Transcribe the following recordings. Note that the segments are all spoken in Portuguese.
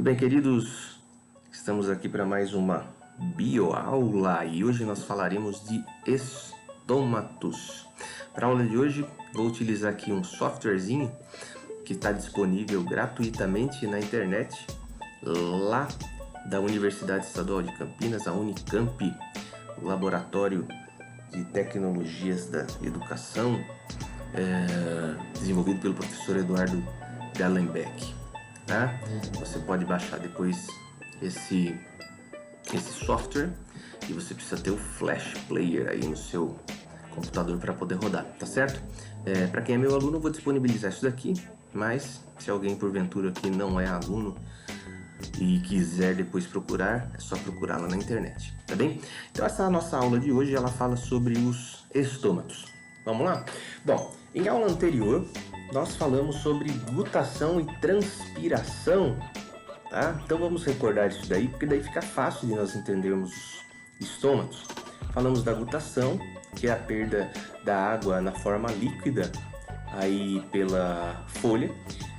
Muito bem, queridos, estamos aqui para mais uma bioaula e hoje nós falaremos de estômatos. Para a aula de hoje, vou utilizar aqui um softwarezinho que está disponível gratuitamente na internet, lá da Universidade Estadual de Campinas, a Unicamp, o Laboratório de Tecnologias da Educação, desenvolvido pelo professor Eduardo Gallenbeck. Tá? Você pode baixar depois esse software e você precisa ter o Flash Player aí no seu computador para poder rodar, tá certo? Para quem é meu aluno, eu vou disponibilizar isso daqui, mas se alguém porventura que não é aluno e quiser depois procurar, é só procurar lá na internet, tá bem? Então essa nossa aula de hoje, ela fala sobre os estômatos. Vamos lá? Bom, em aula anterior, nós falamos sobre gutação e transpiração, tá? Então vamos recordar isso daí, porque daí fica fácil de nós entendermos os estômatos. Falamos da gutação, que é a perda da água na forma líquida aí pela folha,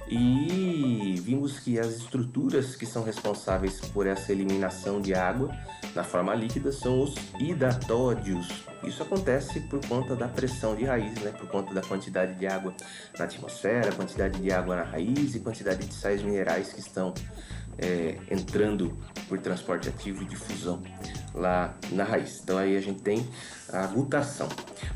e vimos que as estruturas que são responsáveis por essa eliminação de água na forma líquida são os hidatódios. Isso acontece por conta da pressão de raiz, né? Por conta da quantidade de água na atmosfera, quantidade de água na raiz e quantidade de sais minerais que estão entrando por transporte ativo e difusão lá na raiz. Então aí a gente tem a gutação.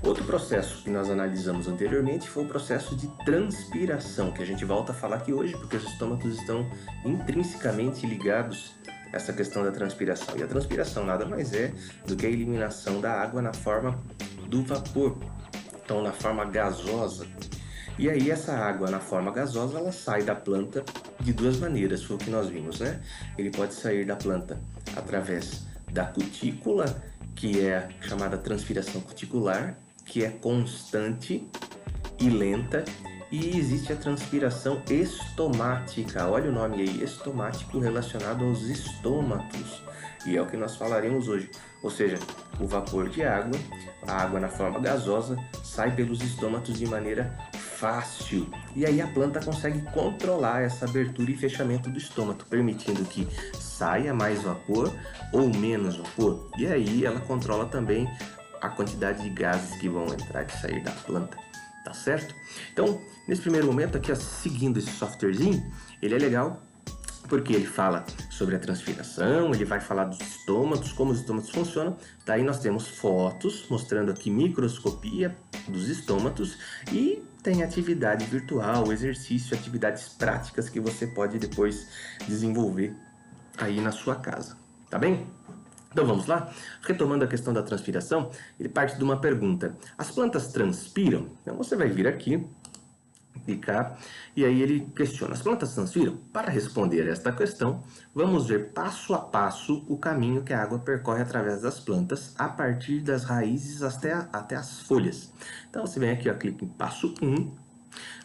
Outro processo que nós analisamos anteriormente foi o processo de transpiração, que a gente volta a falar aqui hoje, porque os estômatos estão intrinsecamente ligados a essa questão da transpiração. E a transpiração nada mais é do que a eliminação da água na forma do vapor, então na forma gasosa. E aí essa água na forma gasosa, ela sai da planta de duas maneiras, foi o que nós vimos, né? Ele pode sair da planta através da cutícula, que é a chamada transpiração cuticular, que é constante e lenta, e existe a transpiração estomática. Olha o nome aí, estomático, relacionado aos estômatos, e é o que nós falaremos hoje. Ou seja, o vapor de água, a água na forma gasosa, sai pelos estômatos de maneira fácil, e aí a planta consegue controlar essa abertura e fechamento do estômago, permitindo que saia mais vapor ou menos vapor, e aí ela controla também a quantidade de gases que vão entrar e sair da planta, tá certo? Então, nesse primeiro momento aqui, ó, seguindo esse softwarezinho, ele é legal porque ele fala sobre a transpiração, ele vai falar dos estômatos, como os estômatos funcionam. Daí nós temos fotos mostrando aqui microscopia dos estômatos e tem atividade virtual, exercício, atividades práticas que você pode depois desenvolver aí na sua casa, tá bem? Então vamos lá? Retomando a questão da transpiração, ele parte de uma pergunta: as plantas transpiram? Então você vai vir aqui, clicar, e aí ele questiona: as plantas transpiram? Para responder esta questão, vamos ver passo a passo o caminho que a água percorre através das plantas, a partir das raízes até as folhas. Então você vem aqui, ó, clica em passo 1,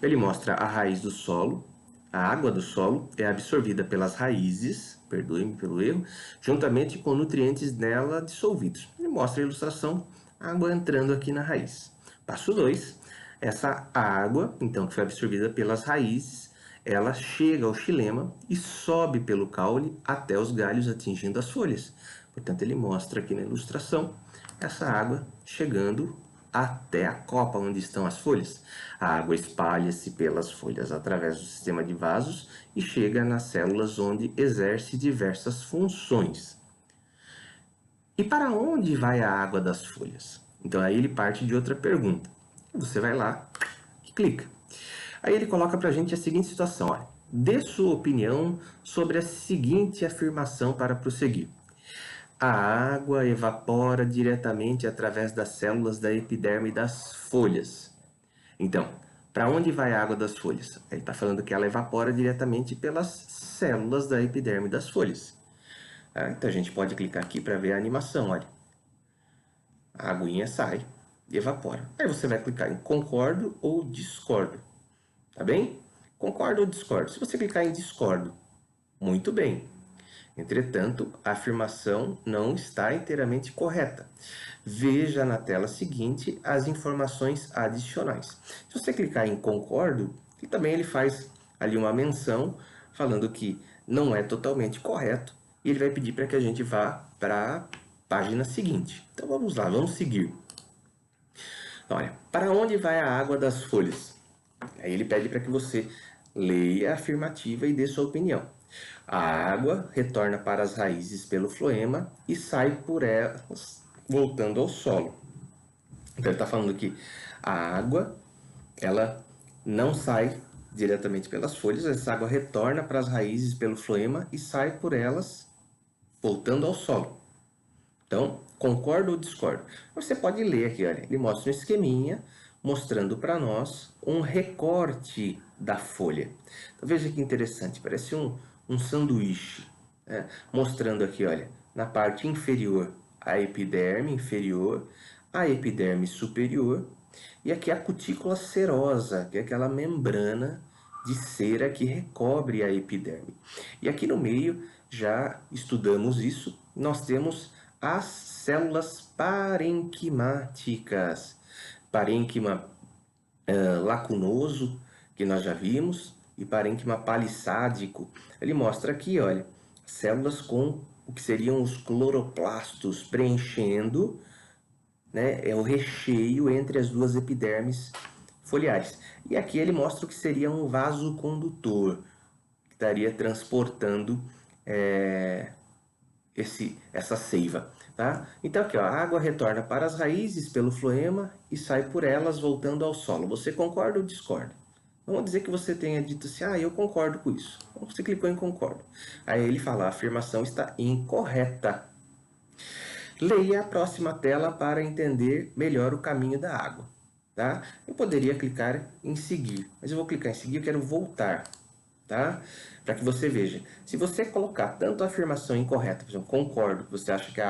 ele mostra a raiz do solo, a água do solo é absorvida pelas raízes, perdoe-me pelo erro, juntamente com nutrientes nela dissolvidos. Ele mostra a ilustração, a água entrando aqui na raiz. Passo 2, essa água, então, que foi absorvida pelas raízes, ela chega ao xilema e sobe pelo caule até os galhos, atingindo as folhas. Portanto, ele mostra aqui na ilustração essa água chegando até a copa onde estão as folhas. A água espalha-se pelas folhas através do sistema de vasos e chega nas células, onde exerce diversas funções. E para onde vai a água das folhas? Então aí ele parte de outra pergunta. Você vai lá e clica. Aí ele coloca para a gente a seguinte situação: olha, dê sua opinião sobre a seguinte afirmação para prosseguir. A água evapora diretamente através das células da epiderme das folhas. Então, para onde vai a água das folhas? Ele está falando que ela evapora diretamente pelas células da epiderme das folhas. Então a gente pode clicar aqui para ver a animação, olha. A aguinha sai e evapora. Aí você vai clicar em concordo ou discordo, tá bem? Concordo ou discordo? Se você clicar em discordo, muito bem. Entretanto, a afirmação não está inteiramente correta. Veja na tela seguinte as informações adicionais. Se você clicar em concordo, e também ele faz ali uma menção falando que não é totalmente correto e ele vai pedir para que a gente vá para a página seguinte. Então vamos lá, vamos seguir. Olha, para onde vai a água das folhas? Aí ele pede para que você leia a afirmativa e dê sua opinião. A água retorna para as raízes pelo floema e sai por elas voltando ao solo. Então ele está falando que a água, ela não sai diretamente pelas folhas, essa água retorna para as raízes pelo floema e sai por elas voltando ao solo. Então, concordo ou discordo? Você pode ler aqui, olha, ele mostra um esqueminha mostrando para nós um recorte da folha. Então, veja que interessante, parece um sanduíche, né? Mostrando aqui, olha, na parte inferior a epiderme inferior, a epiderme superior e aqui a cutícula serosa, que é aquela membrana de cera que recobre a epiderme. E aqui no meio, já estudamos isso, nós temos as células parenquimáticas. Parênquima lacunoso, que nós já vimos, e parênquima palissádico. Ele mostra aqui, olha, células com o que seriam os cloroplastos preenchendo, né, é o recheio entre as duas epidermes foliares. E aqui ele mostra o que seria um vasocondutor, que estaria transportando essa seiva. Tá? Então aqui, ó, a água retorna para as raízes pelo floema e sai por elas voltando ao solo. Você concorda ou discorda? Vamos dizer que você tenha dito assim, eu concordo com isso. Então você clicou em concordo. Aí ele fala, a afirmação está incorreta. Leia a próxima tela para entender melhor o caminho da água. Tá? Eu poderia clicar em seguir, mas eu vou clicar em seguir, eu quero voltar. Tá? Para que você veja, se você colocar tanto a afirmação incorreta, por exemplo, concordo, você acha que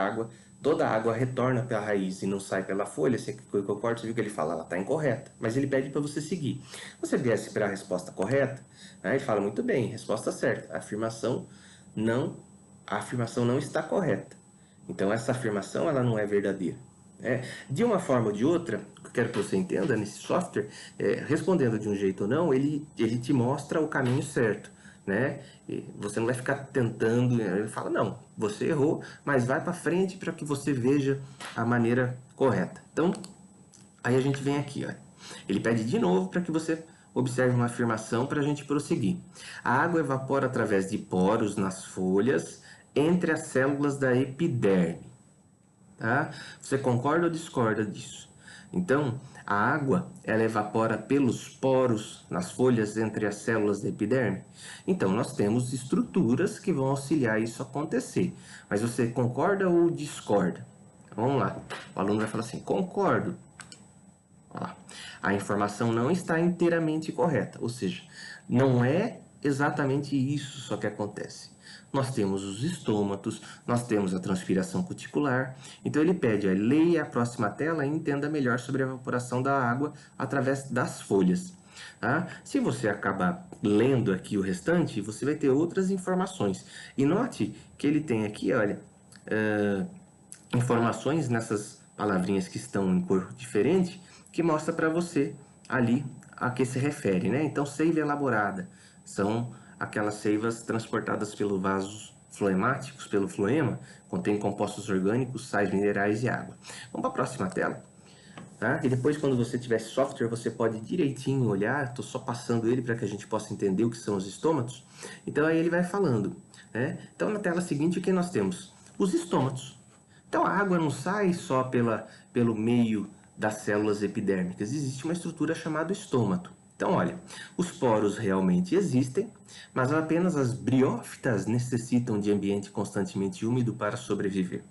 toda a água retorna pela raiz e não sai pela folha, você concorda, você viu que ele fala, ela está incorreta, mas ele pede para você seguir. Você viesse para a resposta correta, né, ele fala, muito bem, resposta certa, a afirmação não está correta. Então essa afirmação ela não é verdadeira. De uma forma ou de outra, o que eu quero que você entenda nesse software, respondendo de um jeito ou não, ele te mostra o caminho certo, né? E você não vai ficar tentando, ele fala, não, você errou, mas vai para frente para que você veja a maneira correta. Então, aí a gente vem aqui, olha. Ele pede de novo para que você observe uma afirmação para a gente prosseguir. A água evapora através de poros nas folhas entre as células da epiderme. Tá? Você concorda ou discorda disso? Então, a água ela evapora pelos poros nas folhas entre as células da epiderme. Então, nós temos estruturas que vão auxiliar isso a acontecer. Mas você concorda ou discorda? Vamos lá. O aluno vai falar assim, concordo. Ó, a informação não está inteiramente correta, ou seja, não é exatamente isso só que acontece. Nós temos os estômatos, nós temos a transpiração cuticular. Então ele pede, leia a próxima tela e entenda melhor sobre a evaporação da água através das folhas. Tá? Se você acabar lendo aqui o restante, você vai ter outras informações. E note que ele tem aqui, olha, informações nessas palavrinhas que estão em cor diferente, que mostra para você ali a que se refere, né? Então, seiva elaborada são aquelas seivas transportadas pelos vasos floemáticos, pelo floema, contém compostos orgânicos, sais minerais e água. Vamos para a próxima tela. Tá? E depois, quando você tiver software, você pode direitinho olhar, estou só passando ele para que a gente possa entender o que são os estômatos. Então, aí ele vai falando. Né? Então, na tela seguinte, o que nós temos? Os estômatos. Então, a água não sai só pelo meio das células epidérmicas, existe uma estrutura chamada estômato. Então, olha, os poros realmente existem, mas apenas as briófitas necessitam de ambiente constantemente úmido para sobreviver.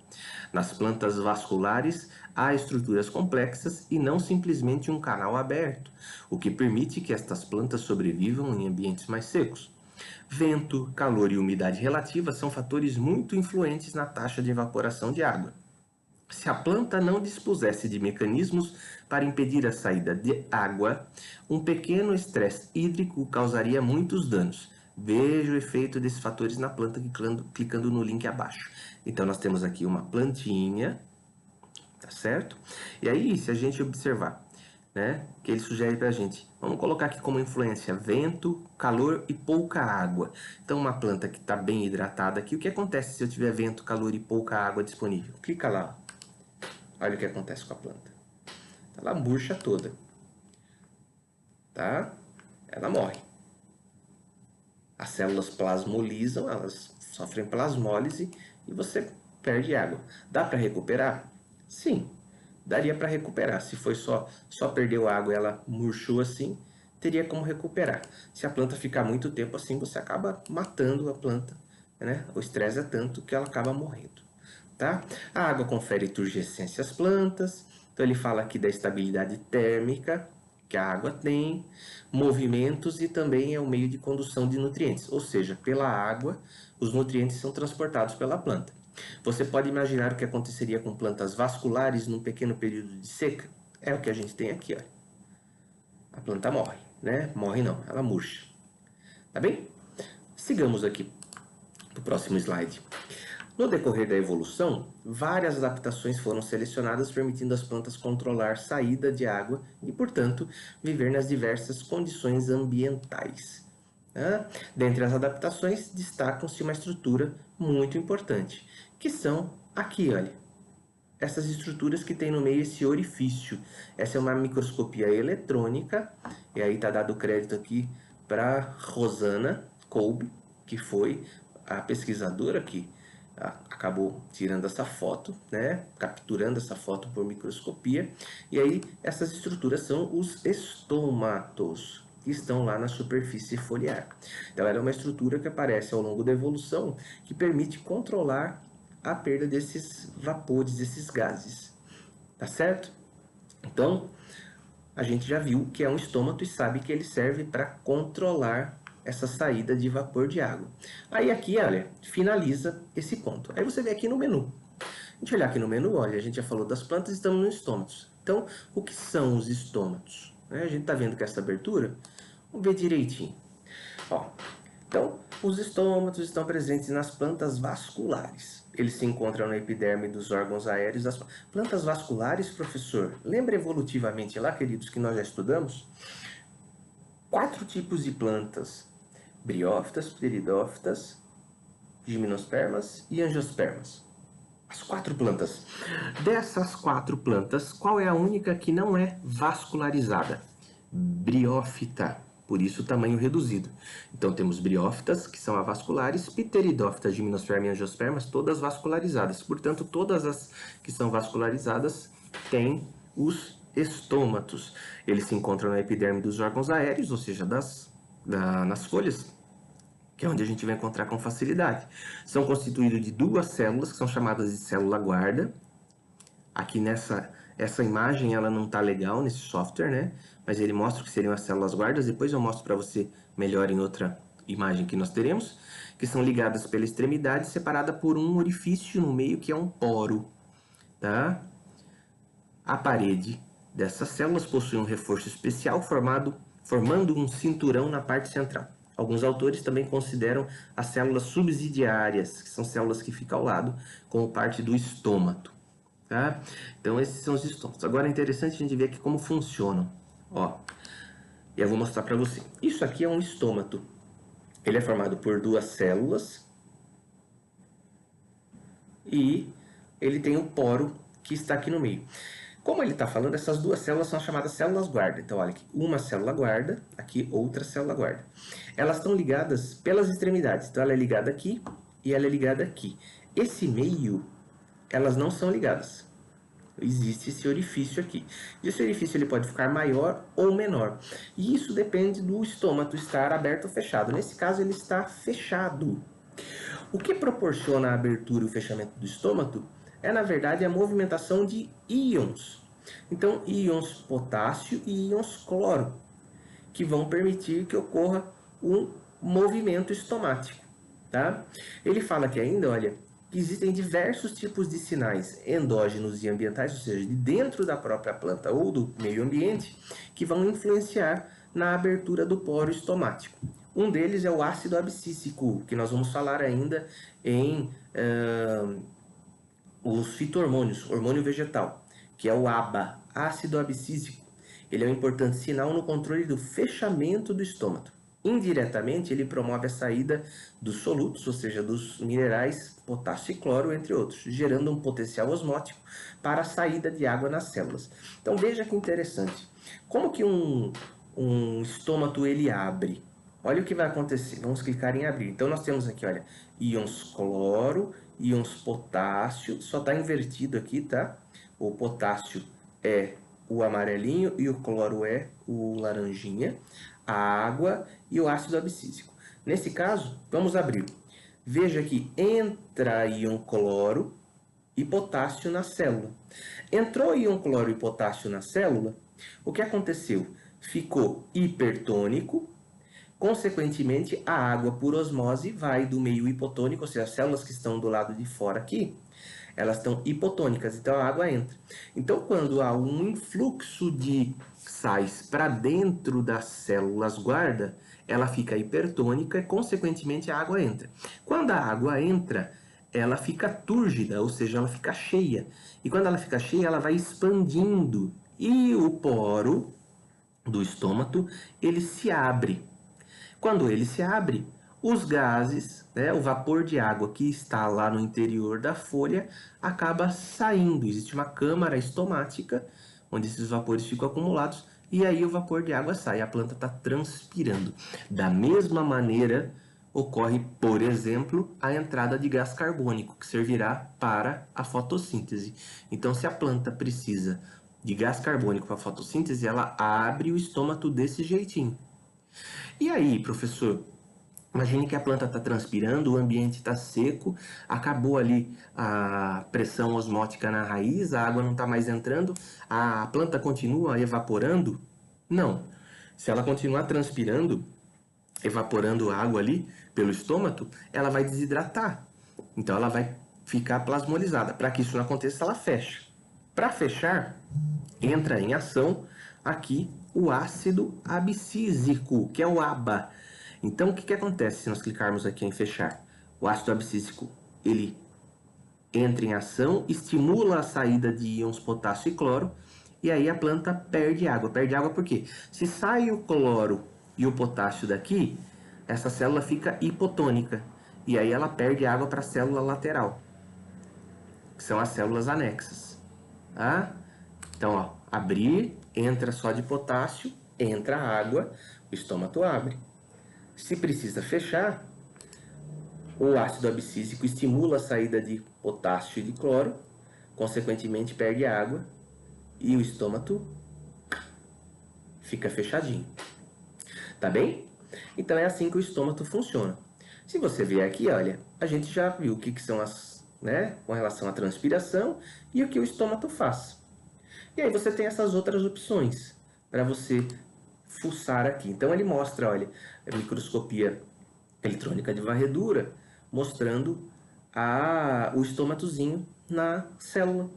Nas plantas vasculares, há estruturas complexas e não simplesmente um canal aberto, o que permite que estas plantas sobrevivam em ambientes mais secos. Vento, calor e umidade relativa são fatores muito influentes na taxa de evaporação de água. Se a planta não dispusesse de mecanismos para impedir a saída de água, um pequeno estresse hídrico causaria muitos danos. Veja o efeito desses fatores na planta clicando no link abaixo. Então, nós temos aqui uma plantinha, tá certo? E aí, se a gente observar, né, que ele sugere para a gente. Vamos colocar aqui como influência vento, calor e pouca água. Então, uma planta que está bem hidratada aqui, o que acontece se eu tiver vento, calor e pouca água disponível? Clica lá. Olha o que acontece com a planta. Ela murcha toda, tá? Ela morre. As células plasmolizam, elas sofrem plasmólise e você perde água. Dá para recuperar? Sim, daria para recuperar. Se foi só perdeu água e ela murchou assim, teria como recuperar. Se a planta ficar muito tempo assim, você acaba matando a planta, né? O estresse é tanto que ela acaba morrendo, tá? A água confere turgescência às plantas. Então ele fala aqui da estabilidade térmica que a água tem, movimentos e também é o meio de condução de nutrientes, ou seja, pela água os nutrientes são transportados pela planta. Você pode imaginar o que aconteceria com plantas vasculares num pequeno período de seca? É o que a gente tem aqui, olha. A planta morre, né? Morre não, ela murcha. Tá bem? Sigamos aqui para o próximo slide. No decorrer da evolução, várias adaptações foram selecionadas permitindo às plantas controlar saída de água e, portanto, viver nas diversas condições ambientais. Dentre as adaptações, destacam-se uma estrutura muito importante, que são aqui, olha, essas estruturas que tem no meio esse orifício. Essa é uma microscopia eletrônica, e aí está dado crédito aqui para Rosana Kolbe, que foi a pesquisadora que acabou tirando essa foto, né? Capturando essa foto por microscopia. E aí essas estruturas são os estomatos, que estão lá na superfície foliar. Então ela é uma estrutura que aparece ao longo da evolução que permite controlar a perda desses vapores, desses gases. Tá certo? Então, a gente já viu que é um estômato e sabe que ele serve para controlar essa saída de vapor de água. Aí aqui, olha, finaliza esse ponto. Aí você vê aqui no menu. A gente olhar aqui no menu, olha, a gente já falou das plantas, estamos nos estômatos. Então, o que são os estômatos? A gente está vendo que essa abertura, vamos ver direitinho. Ó, então, os estômatos estão presentes nas plantas vasculares. Eles se encontram na epiderme dos órgãos aéreos das plantas vasculares, professor. Lembra evolutivamente lá, queridos, que nós já estudamos? 4 tipos de plantas: briófitas, pteridófitas, gimnospermas e angiospermas. As 4 plantas. Dessas 4 plantas, qual é a única que não é vascularizada? Briófita, por isso o tamanho reduzido. Então temos briófitas, que são avasculares, pteridófitas, gimnosperma e angiospermas, todas vascularizadas. Portanto, todas as que são vascularizadas têm os estômatos. Eles se encontram na epiderme dos órgãos aéreos, ou seja, nas folhas, que é onde a gente vai encontrar com facilidade. São constituídos de 2 células, que são chamadas de célula guarda. Aqui essa imagem ela não está legal nesse software, né? Mas ele mostra que seriam as células guardas. Depois eu mostro para você melhor em outra imagem que nós teremos, que são ligadas pela extremidade, separada por um orifício no meio, que é um poro, tá? A parede dessas células possui um reforço especial formando um cinturão na parte central. Alguns autores também consideram as células subsidiárias, que são células que ficam ao lado, como parte do estômato. Tá? Então, esses são os estômatos. Agora, é interessante a gente ver aqui como funcionam. Ó, e eu vou mostrar para você. Isso aqui é um estômato. Ele é formado por 2 células e ele tem um poro que está aqui no meio. Como ele está falando, essas 2 células são chamadas células guarda. Então, olha aqui, uma célula guarda, aqui outra célula guarda. Elas estão ligadas pelas extremidades. Então, ela é ligada aqui e ela é ligada aqui. Esse meio, elas não são ligadas. Existe esse orifício aqui. E esse orifício ele pode ficar maior ou menor. E isso depende do estômato estar aberto ou fechado. Nesse caso, ele está fechado. O que proporciona a abertura e o fechamento do estômato é, na verdade, a movimentação de íons. Então, íons potássio e íons cloro, que vão permitir que ocorra um movimento estomático. Tá? Ele fala aqui ainda, olha, que existem diversos tipos de sinais endógenos e ambientais, ou seja, de dentro da própria planta ou do meio ambiente, que vão influenciar na abertura do poro estomático. Um deles é o ácido abscíssico, que nós vamos falar ainda em os fito-hormônios, hormônio vegetal, que é o ABA, ácido abscísico, ele é um importante sinal no controle do fechamento do estômago. Indiretamente, ele promove a saída dos solutos, ou seja, dos minerais potássio e cloro, entre outros, gerando um potencial osmótico para a saída de água nas células. Então veja que interessante. Como que um estômago ele abre? Olha o que vai acontecer. Vamos clicar em abrir. Então nós temos aqui, olha, íons cloro, íons potássio, só está invertido aqui, tá? O potássio é o amarelinho e o cloro é o laranjinha, a água e o ácido abscísico. Nesse caso, vamos abrir. Veja que entra íon cloro e potássio na célula. Entrou íon cloro e potássio na célula, o que aconteceu? Ficou hipertônico, consequentemente a água por osmose vai do meio hipotônico, ou seja, as células que estão do lado de fora aqui, elas estão hipotônicas, então a água entra. Então, quando há um influxo de sais para dentro das células guarda, ela fica hipertônica e, consequentemente, a água entra. Quando a água entra, ela fica túrgida, ou seja, ela fica cheia. E quando ela fica cheia, ela vai expandindo. E o poro do estômago, ele se abre. Quando ele se abre, os gases, né, o vapor de água que está lá no interior da folha, acaba saindo. Existe uma câmara estomática, onde esses vapores ficam acumulados, e aí o vapor de água sai, a planta está transpirando. Da mesma maneira, ocorre, por exemplo, a entrada de gás carbônico, que servirá para a fotossíntese. Então, se a planta precisa de gás carbônico para a fotossíntese, ela abre o estômago desse jeitinho. E aí, professor, imagine que a planta está transpirando, o ambiente está seco, acabou ali a pressão osmótica na raiz, a água não está mais entrando, a planta continua evaporando? Não. Se ela continuar transpirando, evaporando água ali pelo estômago, ela vai desidratar. Então ela vai ficar plasmolizada. Para que isso não aconteça, ela fecha. Para fechar, entra em ação aqui o ácido abscísico, que é o ABA. Então, o que acontece se nós clicarmos aqui em fechar? O ácido abscísico, ele entra em ação, estimula a saída de íons potássio e cloro, e aí a planta perde água. Perde água por quê? Se sai o cloro e o potássio daqui, essa célula fica hipotônica, e aí ela perde água para a célula lateral, que são as células anexas. Tá? Então, ó, abrir, entra só de potássio, entra água, o estômago abre. Se precisa fechar, o ácido abscísico estimula a saída de potássio e de cloro, consequentemente perde água e o estômago fica fechadinho. Tá bem? Então é assim que o estômago funciona. Se você vier aqui, olha, a gente já viu o que são as, né, com relação à transpiração e o que o estômago faz. E aí você tem essas outras opções para você fuçar aqui. Então ele mostra, olha, a microscopia eletrônica de varredura, mostrando o estômatozinho na célula,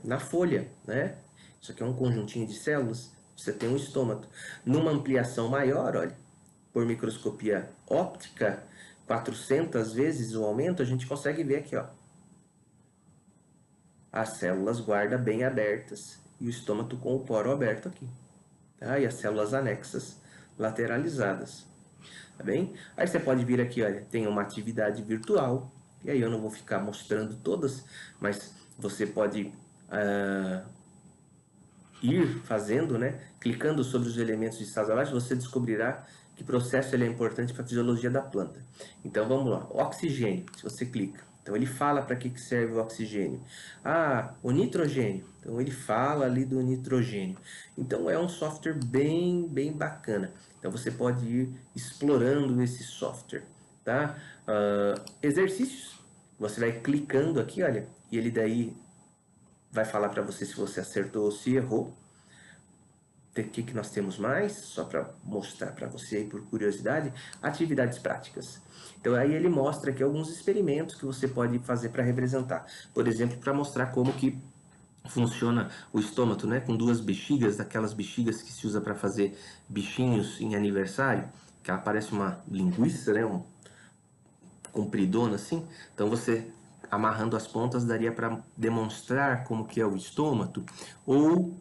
na folha, né? Isso aqui é um conjuntinho de células, você tem um estômago. Numa ampliação maior, olha, por microscopia óptica, 400 vezes o aumento, a gente consegue ver aqui, ó, as células guarda bem abertas e o estômago com o poro aberto aqui. Tá? E as células anexas lateralizadas. Tá bem? Aí você pode vir aqui, olha, tem uma atividade virtual. E aí eu não vou ficar mostrando todas, mas você pode ir fazendo, né? Clicando sobre os elementos de estado abaixo, você descobrirá que processo ele é importante para a fisiologia da planta. Então vamos lá, oxigênio, se você clica. Então ele fala para que serve o oxigênio. Ah, o nitrogênio. Então ele fala ali do nitrogênio. Então é um software bem bacana. Então você pode ir explorando esse software, tá? Exercícios. Você vai clicando aqui, olha, e ele daí vai falar para você se você acertou ou se errou. O que nós temos mais? Só para mostrar para você aí por curiosidade, atividades práticas. Então aí ele mostra aqui alguns experimentos que você pode fazer para representar. Por exemplo, para mostrar como que funciona o estômago, né? Com duas bexigas, aquelas bexigas que se usa para fazer bichinhos em aniversário, que ela parece uma linguiça, né? Compridona assim. Então você amarrando as pontas daria para demonstrar como que é o estômago. Ou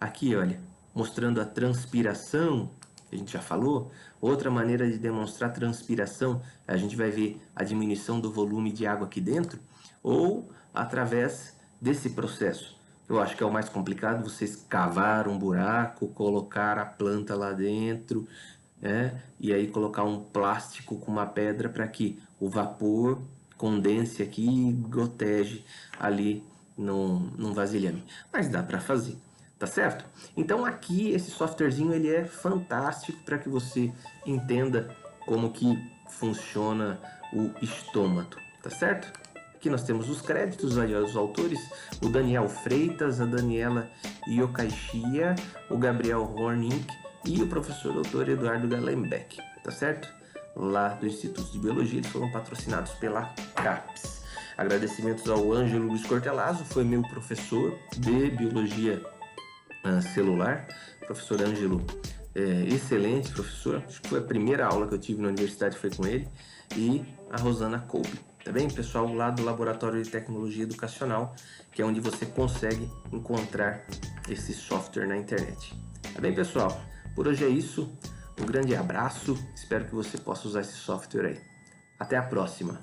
aqui, olha, mostrando a transpiração, a gente já falou. Outra maneira de demonstrar transpiração, a gente vai ver a diminuição do volume de água aqui dentro, ou através desse processo. Eu acho que é o mais complicado, vocês cavar um buraco, colocar a planta lá dentro, né? E aí colocar um plástico com uma pedra para que o vapor condense aqui e goteje ali num vasilhame. Mas dá para fazer, tá certo? Então aqui esse softwarezinho ele é fantástico para que você entenda como que funciona o estômago, tá certo? Aqui nós temos os créditos, aí os autores, o Daniel Freitas, a Daniela Yokaishia, o Gabriel Hornink e o professor doutor Eduardo Gallenbeck, tá certo? Lá do Instituto de Biologia, eles foram patrocinados pela CAPES. Agradecimentos ao Ângelo Luiz Cortelazzo, foi meu professor de Biologia Celular. Professor Ângelo, excelente professor, acho que foi a primeira aula que eu tive na universidade, foi com ele. E a Rosana Kolbe. Tá bem, pessoal? Lá do Laboratório de Tecnologia Educacional, que é onde você consegue encontrar esse software na internet. Tá bem, pessoal? Por hoje é isso. Um grande abraço. Espero que você possa usar esse software aí. Até a próxima.